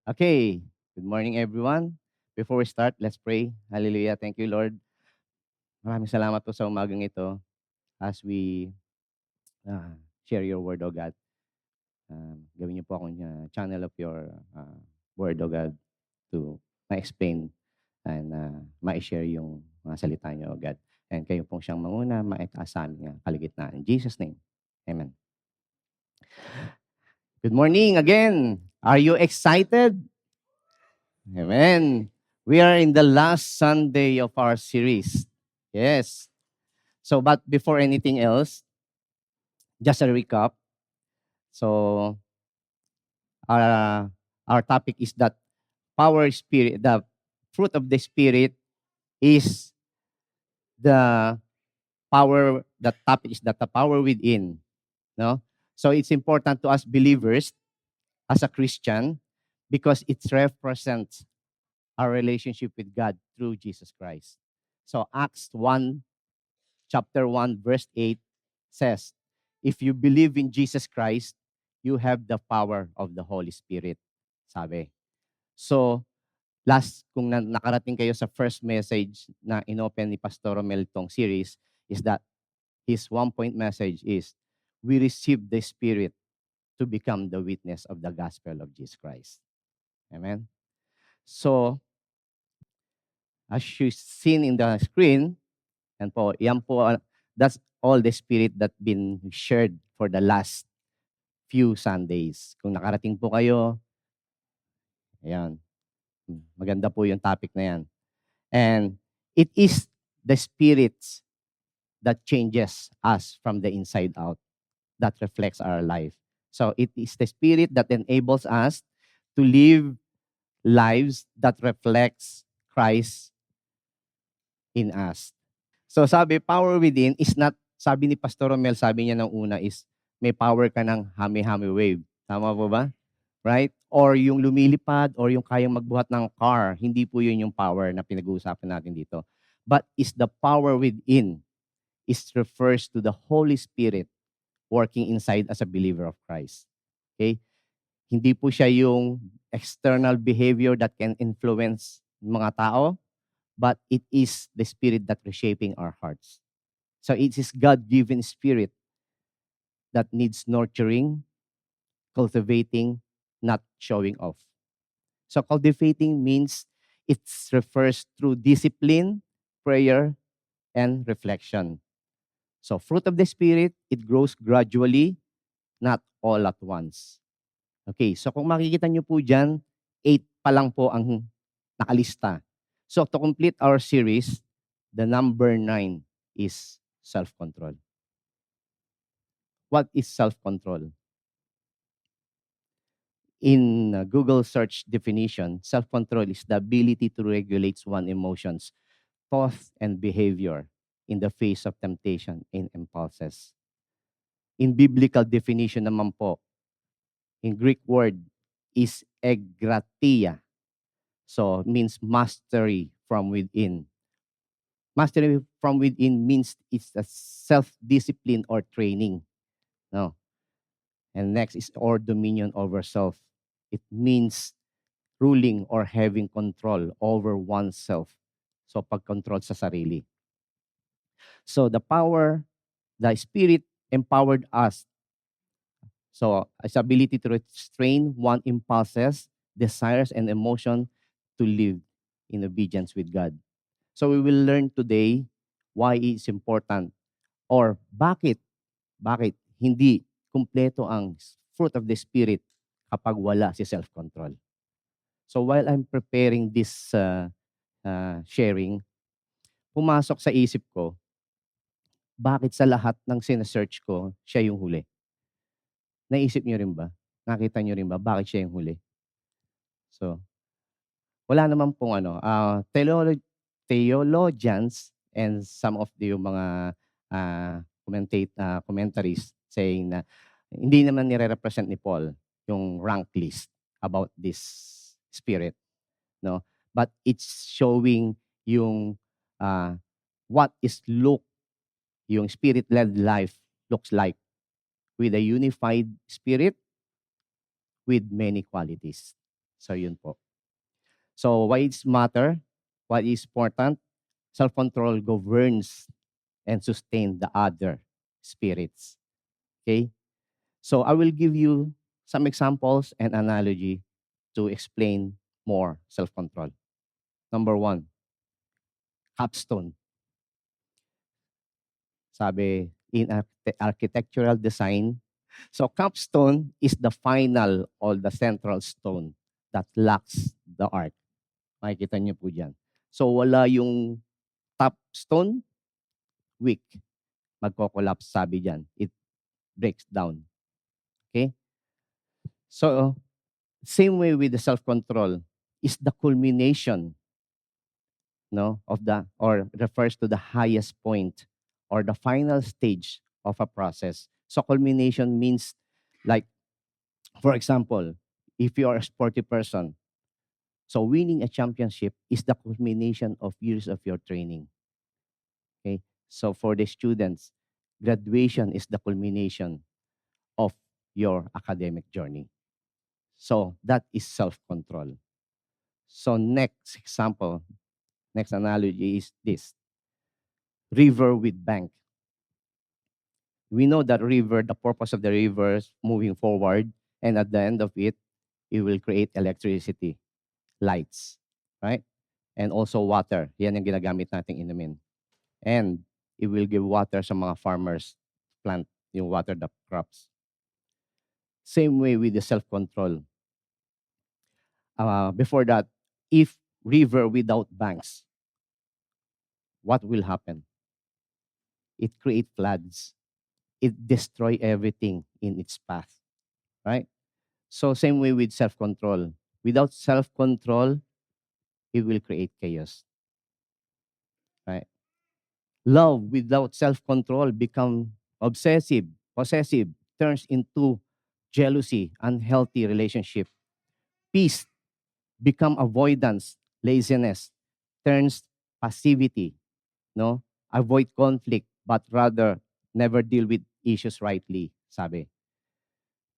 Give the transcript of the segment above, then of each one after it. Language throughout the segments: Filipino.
Okay, good morning everyone. Before we start, let's pray. Hallelujah. Thank you, Lord. Maraming salamat po sa umagang ito as we uh, share your word, O God. Gawin niyo po akong channel of your word, O God, to ma-explain and ma-share yung mga salita niyo, O God. And kayo pong siyang manguna, maitaas sa aming kaligitnaan. In Jesus' name, Amen. Good morning again. Are you excited? Amen. We are in the last Sunday of our series. Yes. So, but before anything else, just a recap. So, our, our topic is that power spirit, the fruit of the spirit is the power, the topic is that the power within. No? So, it's important to us believers as a Christian because it represents our relationship with God through Jesus Christ. So, Acts 1 chapter 1, verse 8 says, if you believe in Jesus Christ, you have the power of the Holy Spirit. Sabi. So, kung nakarating kayo sa first message na inopen ni Pastor Romel tong series, is that his one-point message is, we receive the Spirit to become the witness of the gospel of Jesus Christ. Amen? So, as you seen in the screen, yan po, that's all the Spirit that been shared for the last few Sundays. Kung nakarating po kayo, ayan, maganda po yung topic na yan. And it is the spirits that changes us from the inside out, that reflects our life. So it is the spirit that enables us to live lives that reflects Christ in us. So sabi, power within is not, sabi ni Pastor Romel, sabi niya ng una is, may power ka ng hami-hami wave. Tama po ba? Right? Or yung lumilipad or yung kayang magbuhat ng car. Hindi po yun yung power na pinag-uusapan natin dito. But is the power within. It refers to the Holy Spirit working inside as a believer of Christ. Okay? Hindi po siya yung external behavior that can influence mga tao, but it is the Spirit that reshaping our hearts. So it is God-given Spirit that needs nurturing, cultivating, not showing off. So cultivating means it refers through discipline, prayer, and reflection. So fruit of the Spirit, it grows gradually, not all at once. Okay, so kung makikita nyo po dyan, 8 pa lang po ang nakalista. So to complete our series, the number 9 is self-control. What is self-control? In Google search definition, self-control is the ability to regulate one's emotions, thoughts, and behavior in the face of temptation and impulses. In biblical definition naman po, in Greek word is egratia. So means mastery from within. Mastery from within means it's a self-discipline or training. No. And next is or dominion over self. It means ruling or having control over oneself. So pag-control sa sarili. So the power, the Spirit empowered us. So its ability to restrain one impulses, desires, and emotion to live in obedience with God. So we will learn today why it's important or bakit hindi kumpleto ang fruit of the Spirit kapag wala si self-control. So while I'm preparing this sharing, pumasok sa isip ko, bakit sa lahat ng sinesearch ko, siya yung huli? Naisip niyo rin ba? Nakita niyo rin ba bakit siya yung huli? So, wala naman pong theologians and some of the yung mga commentaries saying na hindi naman nire-represent ni Paul yung rank list about this spirit, no? But it's showing yung what is yung spirit-led life looks like with a unified spirit with many qualities. So yun po. So why it's matter? What is important? Self-control governs and sustain the other spirits. Okay? So I will give you some examples and analogy to explain more self-control. Number one, capstone. Sabi, in architectural design, so capstone is the final or the central stone that locks the arc. Makikita niyo po dyan. So wala yung top stone, weak. Magko-collapse sabi dyan. It breaks down. Okay? So, same way with the self-control is the culmination, no, of the, or refers to the highest point or the final stage of a process. So culmination means, like, for example, if you are a sporty person, so winning a championship is the culmination of years of your training. Okay? So for the students, graduation is the culmination of your academic journey. So that is self-control. So next example, next analogy is this. River with bank. We know that river, the purpose of the river is moving forward, and at the end of it, it will create electricity, lights, right? And also water. Yan yung ginagamit nating inumin. And it will give water sa mga farmers, plant, yung water the crops. Same way with the self-control. Before that, if river without banks, what will happen? It create floods. It destroy everything in its path, right? So same way with self-control. Without self-control, it will create chaos, right? Love without self-control become obsessive, possessive, turns into jealousy, unhealthy relationship. Peace become avoidance, laziness, turns passivity, no? Avoid conflict, but rather never deal with issues rightly, sabi.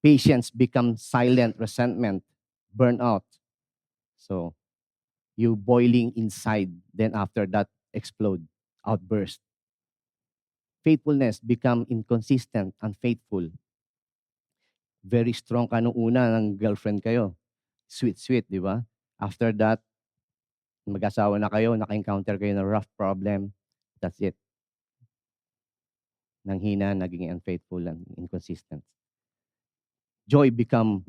Patience becomes silent resentment, burnout. So you boiling inside, then after that explode, outburst. Faithfulness become inconsistent, unfaithful. Very strong ka nung una ng girlfriend kayo. Sweet, di ba? After that, mag-asawa na kayo, naka-encounter kayo ng rough problem. That's it. Nanghina, naging unfaithful and inconsistent. Joy become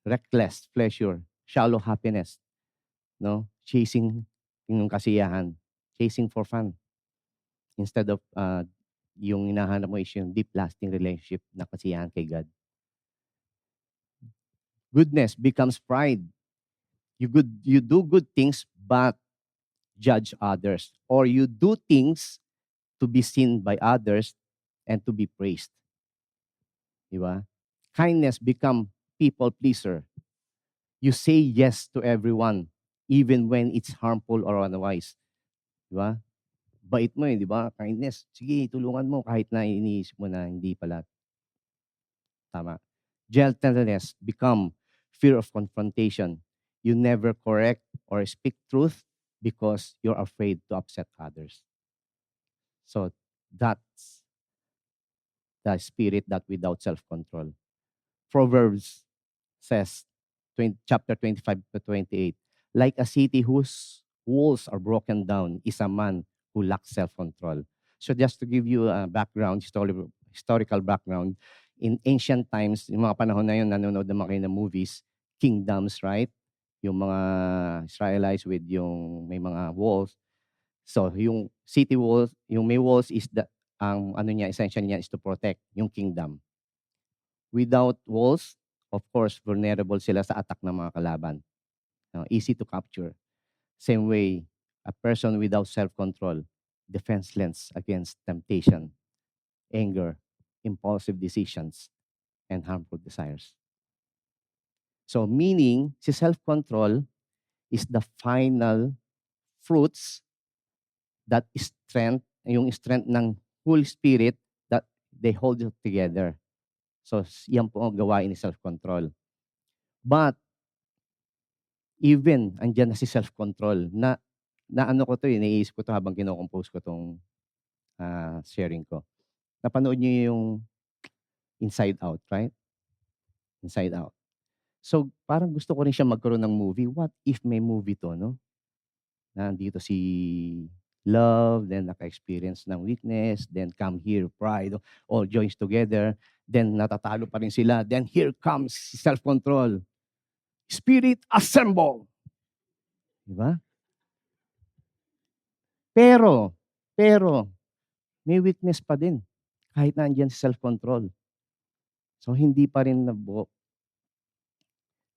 reckless pleasure, shallow happiness, no? Chasing yung kasiyahan, chasing for fun. Instead of yung hinahanap mo is yung deep lasting relationship na kasiyahan kay God. Goodness becomes pride. You do good things but judge others, or you do things to be seen by others and to be praised. Di ba? Kindness become people pleaser. You say yes to everyone even when it's harmful or otherwise. Di ba? Bait mo di ba? Kindness. Sige, tulungan mo kahit na iniisip mo na hindi pala tama. Gentleness become fear of confrontation. You never correct or speak truth because you're afraid to upset others. So that's the spirit that without self-control. Proverbs says, chapter 25 to 28, like a city whose walls are broken down is a man who lacks self-control. So just to give you a background, historical background, in ancient times, yung mga panahon na yun, nanonood naman kayo ng movies, kingdoms, right? Yung mga Israelites with yung may mga walls. So yung city walls, yung may walls is the, ang ano niya, essential niya is to protect yung kingdom. Without walls, of course, vulnerable sila sa attack ng mga kalaban. Easy to capture. Same way, a person without self-control, defenseless against temptation, anger, impulsive decisions, and harmful desires. So meaning, si self-control is the final fruits that strength, yung strength ng Holy Spirit that they hold it together. So yan po ang gawain ni self-control. But even andiyan na si self-control na ano ko 'to, naiisip ko 'to habang kino-compose ko 'tong, sharing ko. Napanood niyo yung Inside Out, right? Inside Out. So, parang gusto ko rin siya magkaroon ng movie. What if may movie 'to 'no, na nandito si Love, then naka-experience ng weakness, then come here, pride, all joins together, then natatalo pa rin sila, then here comes self-control. Spirit assemble! 'Di ba? Pero may weakness pa din kahit na andiyan si self-control. So, hindi pa rin nabuo.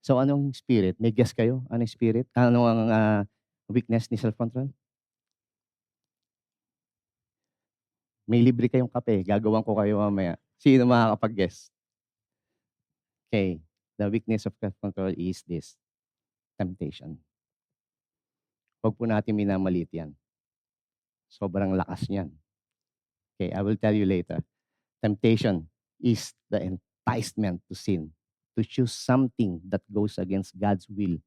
So, anong spirit? May guess kayo? Anong spirit? Ano ang, weakness ni self-control? May libre kayong kape, gagawan ko kayo mamaya. Sino makakapag-guess? Okay, the weakness of self-control is this, temptation. Huwag po natin minamaliit 'yan. Sobrang lakas niyan. Okay, I will tell you later. Temptation is the enticement to sin, to choose something that goes against God's will.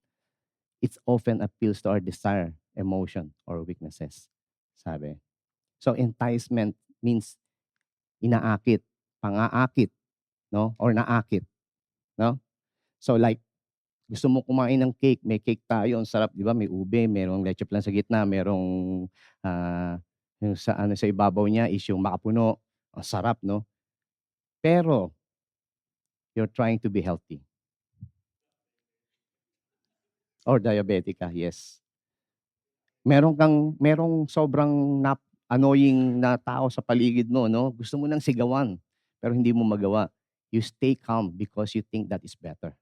It often appeals to our desire, emotion, or weaknesses, sabi. So enticement means inaakit, pang-aakit, no, or naakit, no? So like, gusto mo kumain ng cake, may cake tayo, ang sarap, 'di ba? May ube, merong leche flan sa gitna, merong, yung sa ano, sa ibabaw niya is yung makapuno, ang sarap, no? Pero you're trying to be healthy or diabetic ka, yes. Merong sobrang annoying na tao sa paligid mo 'no, gusto mo ng sigawan, pero hindi mo magawa. You stay calm because you think that is better,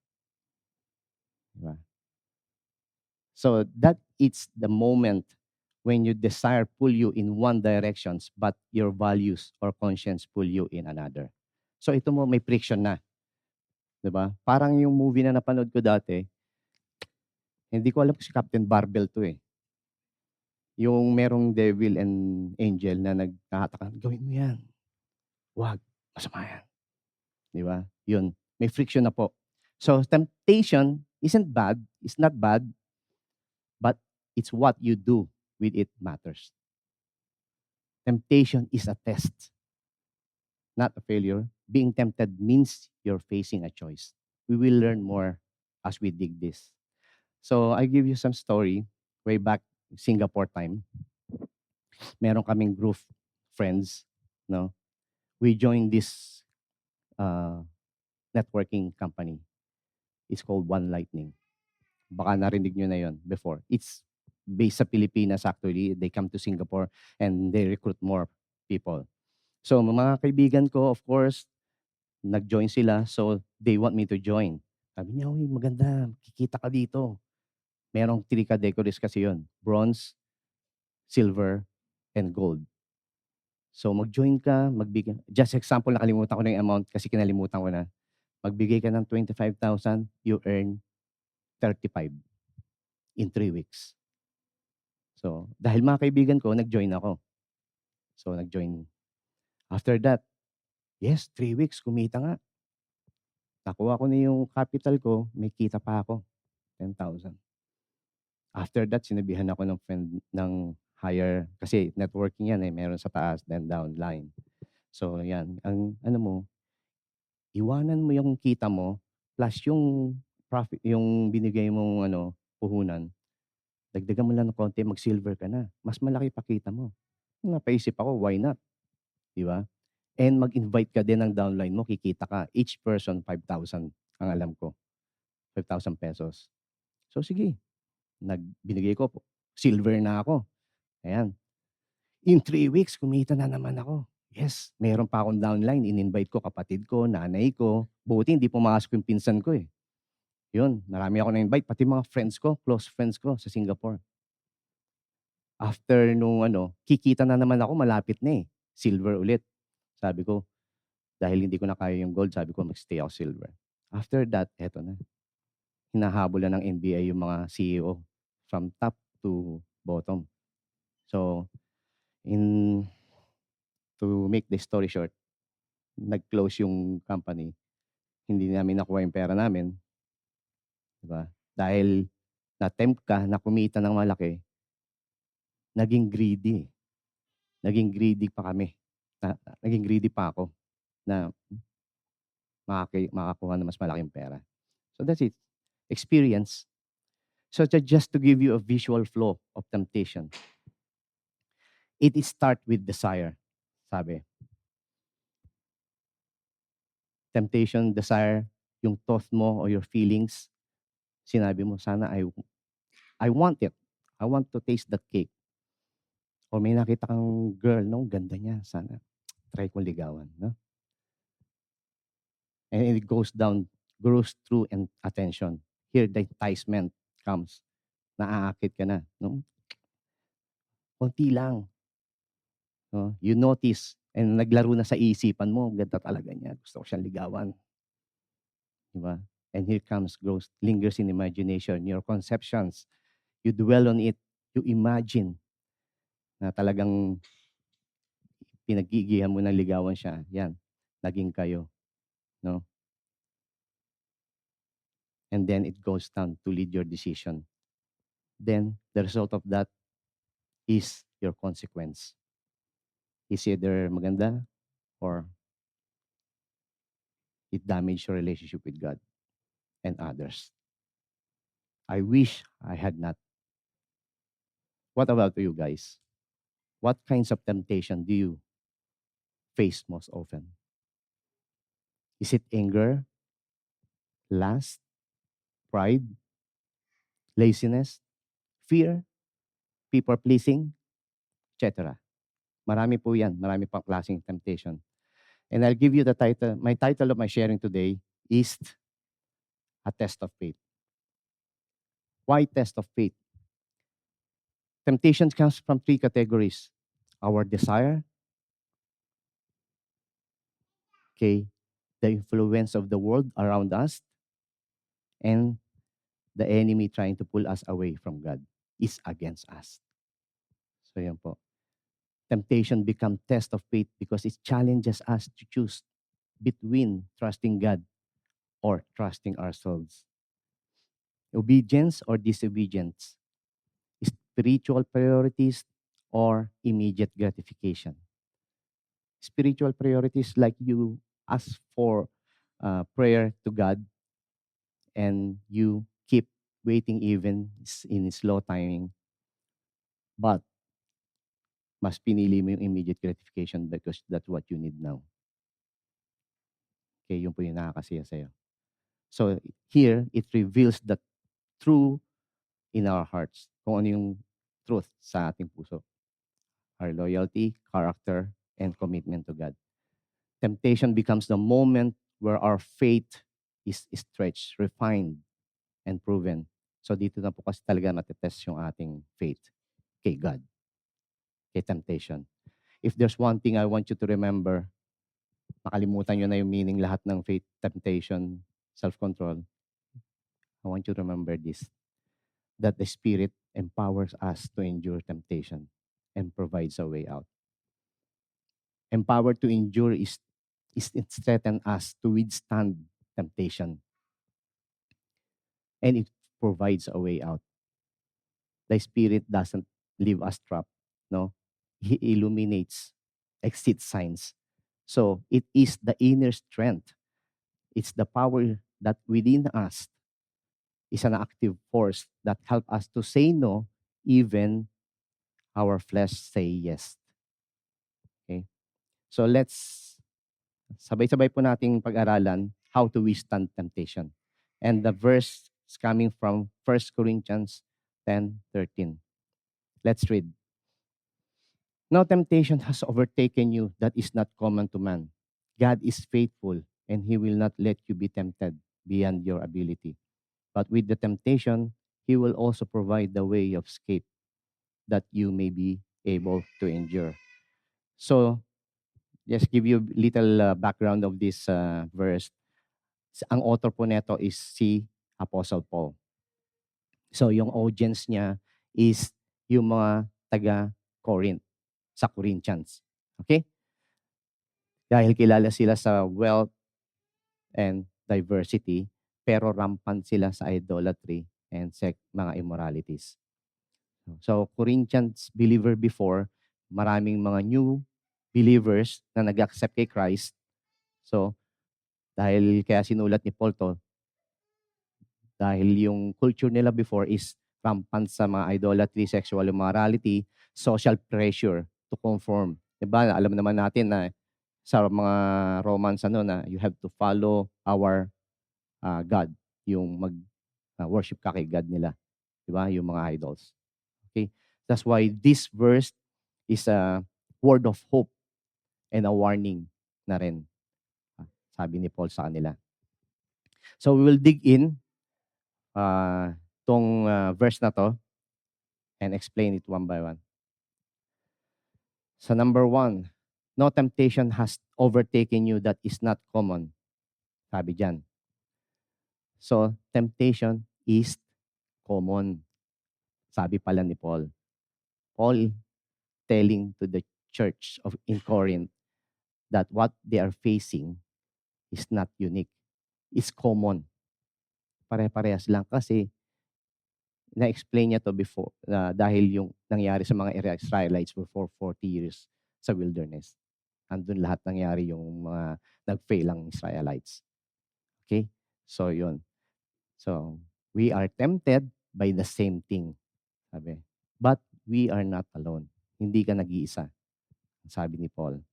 'di ba? So, that it's the moment when your desire pull you in one directions, but your values or conscience pull you in another. So, ito mo may friction na, 'di ba? Parang yung movie na napanood ko dati, hindi ko alam kung si Captain Barbell 'to, eh. Yung merong devil and angel na nagtatakan, "Gawin mo 'yan, 'wag, masama 'yan." 'Di ba? Yun, may friction na po. So, temptation isn't bad, it's not bad, but it's what you do with it matters. Temptation is a test, not a failure. Being tempted means you're facing a choice. We will learn more as we dig this. So, I give you some story way back Singapore time. Meron kaming group friends, no? We joined this uh, networking company. It's called One Lightning. Baka narinig nyo na yon before. It's based sa Pilipinas actually. They come to Singapore and they recruit more people. So mga kaibigan ko, of course, nag-join sila. So they want me to join. Sabi niya, uy, maganda, kikita ka dito. Merong 3 categories kasi yon: bronze, silver, and gold. So mag-join ka, magbigay. Just example, nakalimutan ko na yung amount kasi kinalimutan ko na. Magbigay ka ng 25,000, you earn 35 in 3 weeks. So, dahil mga kaibigan ko, nag-join ako. So, nag-join. After that, yes, 3 weeks, kumita nga. Nakuha ko na yung capital ko, may kita pa ako, 10,000. After that, sinabihan ako ng friend ng higher, kasi networking yan eh, meron sa taas, then downline. So, yan. Ang ano mo, iwanan mo yung kita mo, plus yung profit, yung binigay mong ano, puhunan, dagdagan mo lang ng konti, mag-silver ka na. Mas malaki pa kita mo. Napaisip ako, why not? Di ba? And mag-invite ka din ng downline mo, kikita ka. Each person, 5,000 ang alam ko. 5,000 pesos. So sige, binigay ko po. Silver na ako. Ayan. In 3 weeks, kumita na naman ako. Yes, meron pa akong downline. In-invite ko kapatid ko, nanay ko. Buti hindi pumasok yung pinsan ko eh. Yun, marami ako na-invite. Pati mga friends ko, close friends ko sa Singapore. After nung ano, kikita na naman ako, malapit na eh. Silver ulit. Sabi ko, dahil hindi ko na kaya yung gold, sabi ko mag-stay ako silver. After that, eto na. Hinahabol na ng NBA yung mga CEO from top to bottom. So, in to make the story short, nag-close yung company. Hindi namin nakuha yung pera namin, 'di ba? Dahil na-tempt ka na kumita ng malaki, naging greedy. Naging greedy pa kami. Naging greedy pa ako na makakuha ng mas malaking pera. So that's it. Experience. So just to give you a visual flow of temptation, it start with desire. Sabi, temptation, desire, yung thought mo or your feelings, sinabi mo, sana I want it. I want to taste that cake. O may nakita kang girl, no, ganda niya, sana try ko ligawan, no? And it grows through and attention. Here, the enticement comes. Naaakit ka na, no? Konti lang. No? You notice, and naglaro na sa isipan mo, ganda talaga niya, gusto ko siyang ligawan. Diba? And here comes growth, lingers in imagination, your conceptions. You dwell on it, you imagine na talagang pinagigihan mo ng ligawan siya. Yan, naging kayo. No? And then it goes down to lead your decision. Then the result of that is your consequence. Is either maganda or it damaged your relationship with God and others. I wish I had not. What about you guys? What kinds of temptation do you face most often? Is it anger, lust, pride, laziness, fear, people pleasing, etc.? Marami po yan. Marami pang klaseng temptation. And I'll give you the title. My title of my sharing today is A Test of Faith. Why test of faith? Temptation comes from three categories. Our desire, okay, the influence of the world around us, and the enemy trying to pull us away from God is against us. So yan po. Temptation become test of faith because it challenges us to choose between trusting God or trusting ourselves. Obedience or disobedience. Spiritual priorities or immediate gratification. Spiritual priorities like you ask for prayer to God and you keep waiting even in slow timing. But mas pinili mo yung immediate gratification because that's what you need now. Okay, yun po yung nakakasiya sa'yo. So here, it reveals the true in our hearts. Kung ano yung truth sa ating puso. Our loyalty, character, and commitment to God. Temptation becomes the moment where our faith is stretched, refined, and proven. So dito na po kasi talaga matetest yung ating faith kay God, kay temptation. If there's one thing I want you to remember, makalimutan nyo na yung meaning lahat ng faith, temptation, self-control. I want you to remember this, that the Spirit empowers us to endure temptation and provides a way out. Empowered to endure is it strengthens us to withstand temptation. And it provides a way out. The Spirit doesn't leave us trapped, no? He illuminates, exits signs. So it is the inner strength. It's the power that within us is an active force that help us to say no even our flesh say yes. Okay? So let's sabay-sabay po nating pag-aralan how to withstand temptation. And the verse is coming from 1 Corinthians 10:13. Let's read. No temptation has overtaken you that is not common to man. God is faithful, and He will not let you be tempted beyond your ability. But with the temptation, He will also provide the way of escape that you may be able to endure. So, just give you a little background of this verse. Ang author po neto is si Apostle Paul. So, yung audience niya is yung mga taga-Corinth, sa Corinthians. Okay? Dahil kilala sila sa wealth and diversity, pero rampant sila sa idolatry and mga immoralities. So, Corinthians believer before, maraming mga new believers na nag-accept kay Christ. So, dahil kaya sinulat ni Paul to, dahil yung culture nila before is rampant sa mga idolatry, sexual immorality, social pressure to conform. Diba? Alam naman natin na sa mga Romans na you have to follow our God, yung worship ka kay God nila. Diba? Yung mga idols. Okay? That's why this verse is a word of hope and a warning na rin. Sabi ni Paul sa kanila. So we will dig in tong verse na to and explain it one by one. So number 1, no temptation has overtaken you that is not common. Sabi dyan. So temptation is common. Sabi pala ni Paul. Paul telling to the church in Corinth that what they are facing is not unique. It's common. Pare-parehas lang kasi na-explain niya to before dahil yung nangyari sa mga Israelites for 40 years sa wilderness. Andun lahat nangyari yung mga nag-fail ang Israelites. Okay? So, yun. So, we are tempted by the same thing. Sabi. But we are not alone. Hindi ka nag-iisa. Sabi ni Paul.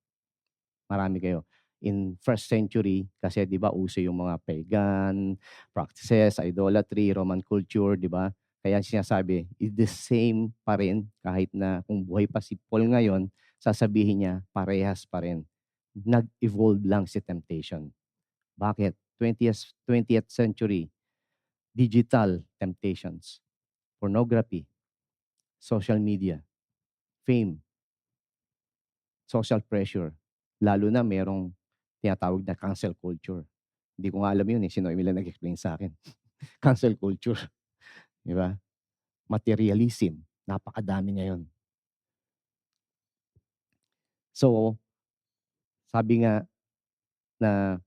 Marami kayo. In first century, kasi di ba uso yung mga pagan practices, idolatry, Roman culture, di ba? Kaya sinasabi, it's the same pa rin kahit na kung buhay pa si Paul ngayon, sasabihin niya, parehas pa rin. Nag-evolve lang si temptation. Bakit? 20th century, digital temptations, pornography, social media, fame, social pressure. Lalo na merong tinatawag na cancel culture. Hindi ko nga alam yun eh. Sino yung nag-explain sa akin? Cancel culture. Di ba? Materialism. Napakadami ngayon. So, sabi nga na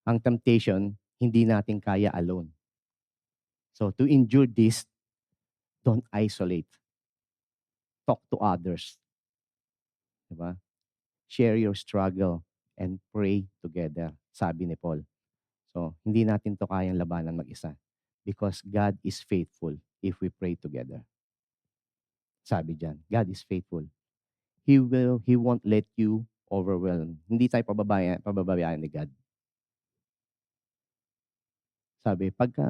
ang temptation, hindi natin kaya alone. So, to endure this, don't isolate. Talk to others. Di ba? Share your struggle and pray together. Sabi ni Paul. So, hindi natin to kayang labanan mag-isa. Because God is faithful if we pray together. Sabi dyan, God is faithful. He won't let you overwhelm. Hindi tayo pababayaan ni God. Sabi, pagka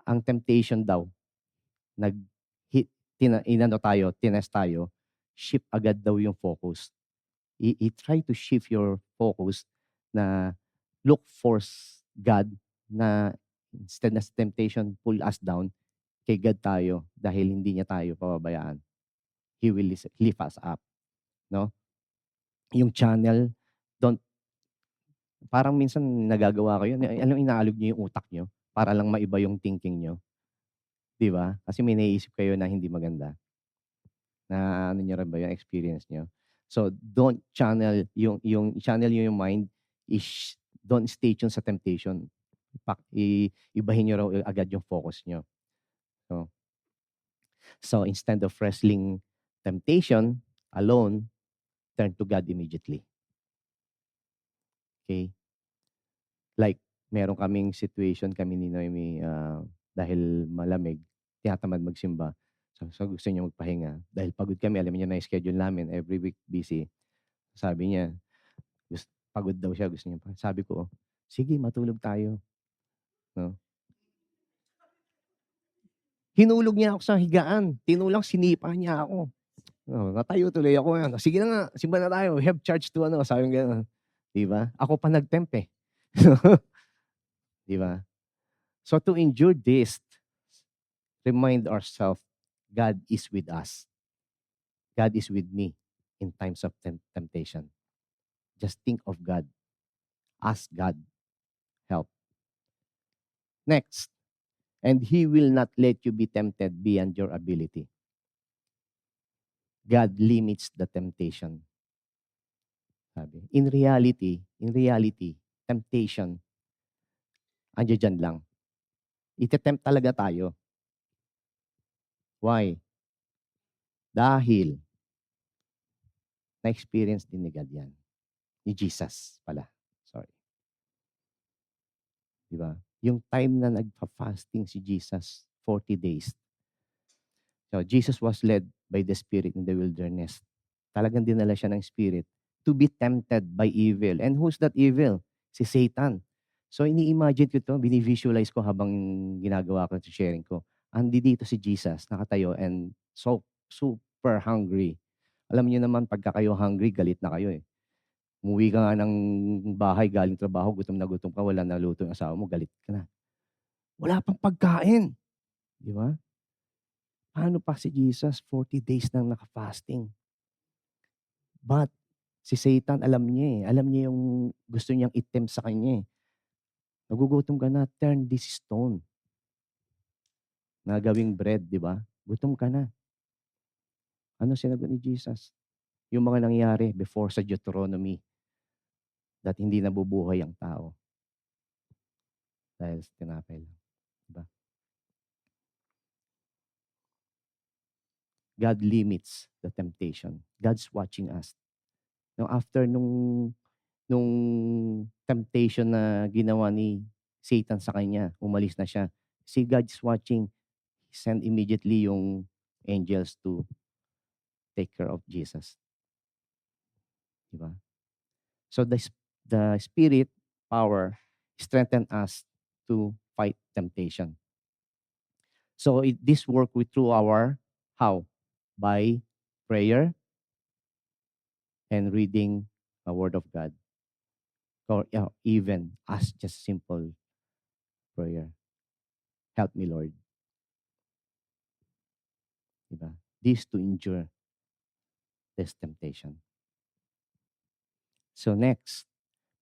ang temptation daw, tinest tayo, shift agad daw yung focus. I-try to shift your focus na look for God na instead na temptation pull us down, kay God tayo dahil hindi niya tayo pababayaan. He will lift us up. No? Yung channel, parang minsan nagagawa ko yun. Alam, inaalog niyo yung utak niyo para lang maiba yung thinking niyo. Di ba? Kasi may naiisip kayo na hindi maganda. Na ano niyo rin ba yung experience niyo? So, don't channel yung channel niyo yung mind is don't stay tuned sa temptation. Ibahin niyo raw agad yung focus niyo. So instead of wrestling temptation alone, turn to God immediately. Okay? Like, meron kaming situation kami ni Noemi dahil malamig, tinatamad magsimba. So gusto niya magpahinga. Dahil pagod kami, alam niya na yung schedule namin, every week busy. Sabi niya, pagod daw siya, gusto niya pa. Sabi ko, sige, matulog tayo. No? Hinulog niya ako sa higaan. Tinulang sinipa niya ako. No, natayo tuloy ako. Sige na nga, simba na tayo. We have charge to sabi nga gano'n. Diba? Ako pa nag-tempt eh. Diba? So to endure this, remind ourselves, God is with us. God is with me in times of temptation. Just think of God. Ask God help. Next, and He will not let you be tempted beyond your ability. God limits the temptation. Sabi. In reality, temptation, andiyan dyan lang. Ite-tempt talaga tayo. Why? Dahil na-experience din ni God yan. Ni Jesus pala. Sorry. Di ba? Yung time na nagpa-fasting si Jesus, 40 days. So, Jesus was led by the Spirit in the wilderness. Talagang dinala siya ng Spirit to be tempted by evil. And who's that evil? Si Satan. So, ini-imagine ko ito, bini-visualize ko habang ginagawa ko at sharing ko. Andi dito si Jesus, nakatayo and so super hungry. Alam niyo naman, pagka kayo hungry, galit na kayo eh. Umuwi ka nga ng bahay, galing trabaho, gutom na gutom ka, wala na luto yung asawa mo, galit ka na. Wala pang pagkain. Di ba? Paano pa si Jesus? 40 days nang naka-fasting. But, si Satan, alam niya eh. Alam niya yung gusto niyang item sa kanya eh. Nagugutom ka na, turn this stone na gawing bread, di ba? Gutom ka na. Ano sinagot ni Jesus? Yung mga nangyari before sa Deuteronomy that hindi nabubuhay ang tao dahil sa tinapay lang. Diba? God limits the temptation. God's watching us. Now, after nung temptation na ginawa ni Satan sa kanya, umalis na siya. See, God's watching. He sent immediately yung angels to take care of Jesus. Diba? So the Spirit power strengthen us to fight temptation. So this work we through our how? By prayer and reading the Word of God. Or even as just simple prayer. Help me, Lord. Diba? This to endure this temptation. So next,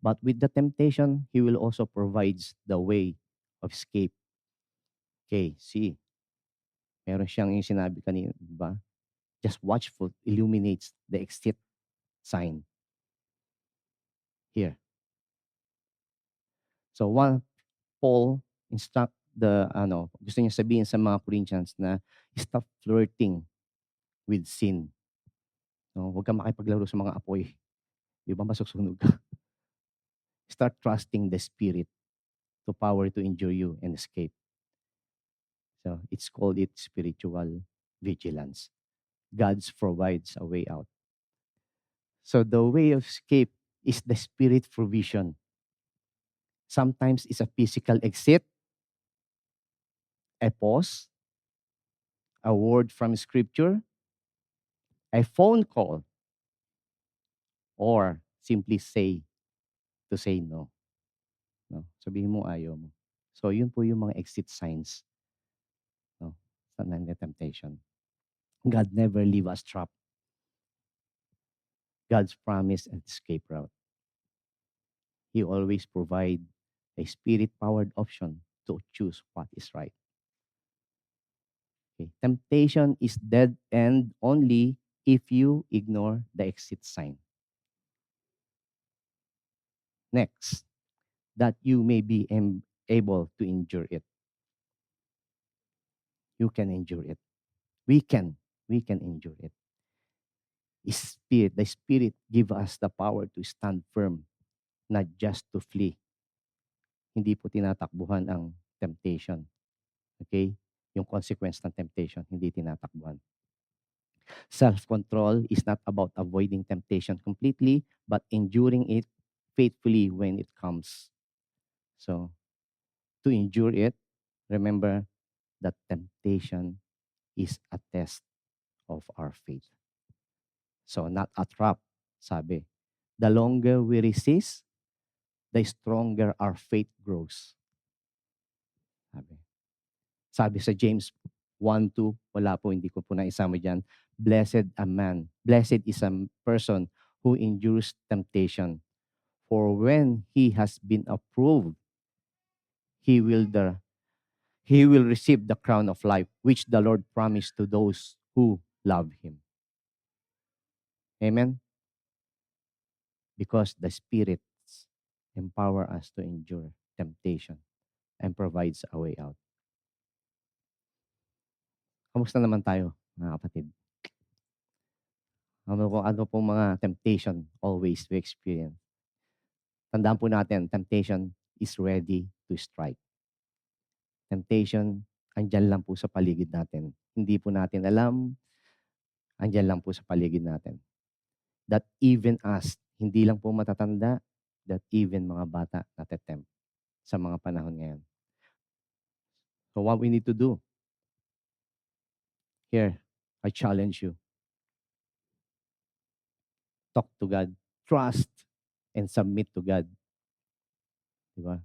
but with the temptation, He will also provides the way of escape. Okay, see. Meron siyang yung sinabi kanina, diba? Just watchful illuminates the exit sign here. So one, Paul instruct gusto niya sabihin sa mga Corinthians na stop flirting with sin. No, huwag kang makipaglaro sa mga apoy. Di ba masusunog ka? Start trusting the Spirit to power to endure you and escape. So it's called it spiritual vigilance. God provides a way out. So the way of escape is the Spirit provision. Sometimes it's a physical exit, a pause, a word from Scripture, a phone call, or simply to say no. No? Sabihin mo ayaw mo. So yun po yung mga exit signs, no, sa temptation. God never leave us trapped. God's promise and escape route. He always provide a spirit-powered option to choose what is right. Okay. Temptation is dead end only if you ignore the exit sign. Next, that you may be able to endure it. You can endure it. We can endure it. The Spirit give us the power to stand firm, not just to flee. Hindi po tinatakbuhan ang temptation. Okay? Yung consequence ng temptation, hindi tinatakbuhan. Self-control is not about avoiding temptation completely, but enduring it faithfully when it comes. So, to endure it, remember that temptation is a test of our faith. So, not a trap, sabi. The longer we resist, the stronger our faith grows. Sabi. Sabi sa James 1:2, wala po, hindi ko po naisama dyan. Blessed is a person who endures temptation. For when he has been approved, he will receive the crown of life, which the Lord promised to those who love him. Amen? Because the Spirit empower us to endure temptation and provides a way out. Kamusta naman tayo, mga kapatid? Ano pong mga temptation always we experience? Tandaan po natin, temptation is ready to strike. Temptation, andiyan lang po sa paligid natin. Hindi po natin alam, andiyan lang po sa paligid natin. That even us, hindi lang po matatanda, that even mga bata natatempt sa mga panahon ngayon. So what we need to do, here, I challenge you. Talk to God, trust, and submit to God. Diba?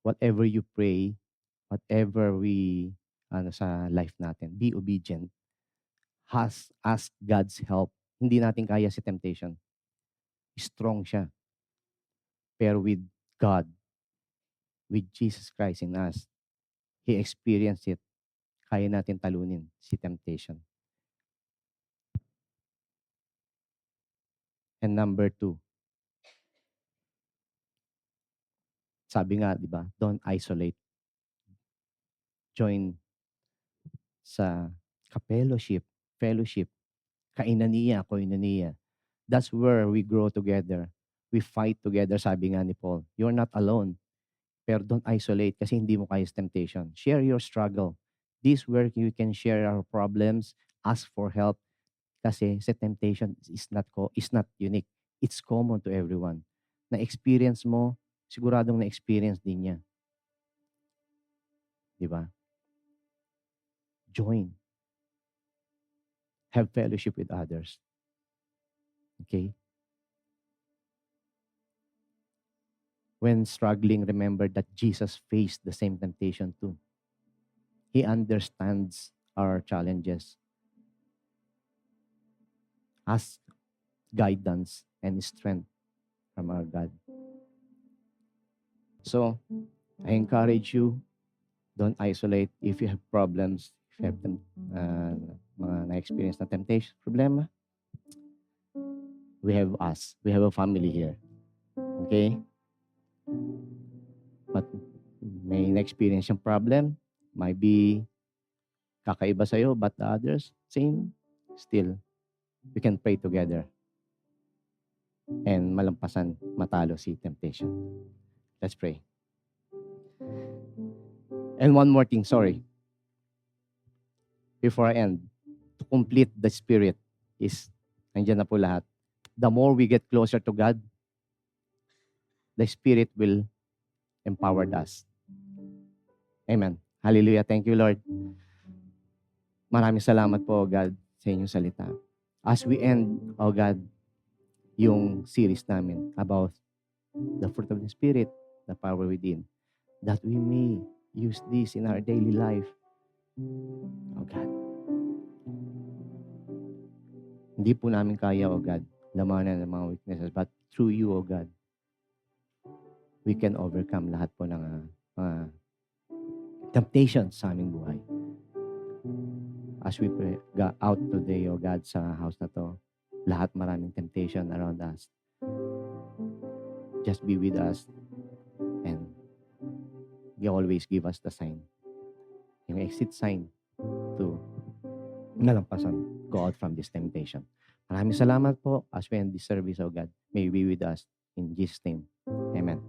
Whatever you pray, whatever we, sa life natin, be obedient. Ask God's help. Hindi natin kaya si temptation. Strong siya. Pero with God, with Jesus Christ in us, He experienced it. Kaya natin talunin si temptation. And number 2, sabi nga, di ba, don't isolate. Join sa fellowship, kainaniya, koinonia. That's where we grow together. We fight together, sabi nga ni Paul. You're not alone. Pero don't isolate kasi hindi mo kaya sa temptation. Share your struggle. This where you can share our problems, ask for help. Kasi sa temptation is not unique. It's common to everyone. Na-experience mo, siguradong na-experience din niya. Di ba? Join. Have fellowship with others. Okay? When struggling, remember that Jesus faced the same temptation too. He understands our challenges. Ask guidance and strength from our God. So, I encourage you, don't isolate if you have problems, if you have mga na-experience na temptation, problema. We have us. We have a family here. Okay? But may na-experience yung problem, might be kakaiba sa'yo, but the others, same, still, we can pray together and malampasan, matalo si temptation. Let's pray. And one more thing, sorry. Before I end, to complete the Spirit is, nandiyan na po lahat. The more we get closer to God, the Spirit will empower us. Amen. Hallelujah. Thank you, Lord. Maraming salamat po, God, sa inyong salita. As we end, oh God, yung series namin about the fruit of the Spirit, the power within, that we may use this in our daily life. Oh God. Hindi po namin kaya, oh God, lamanan ng mga weaknesses, but through you, oh God, we can overcome lahat po ng temptations sa aming buhay. As we pray out today, oh God, sa house na to, lahat maraming temptation around us. Just be with us and you always give us the sign. Yung exit sign to nalampasan, go out from this temptation. Maraming salamat po as we end this service, oh God. May you be with us in Jesus' name. Amen.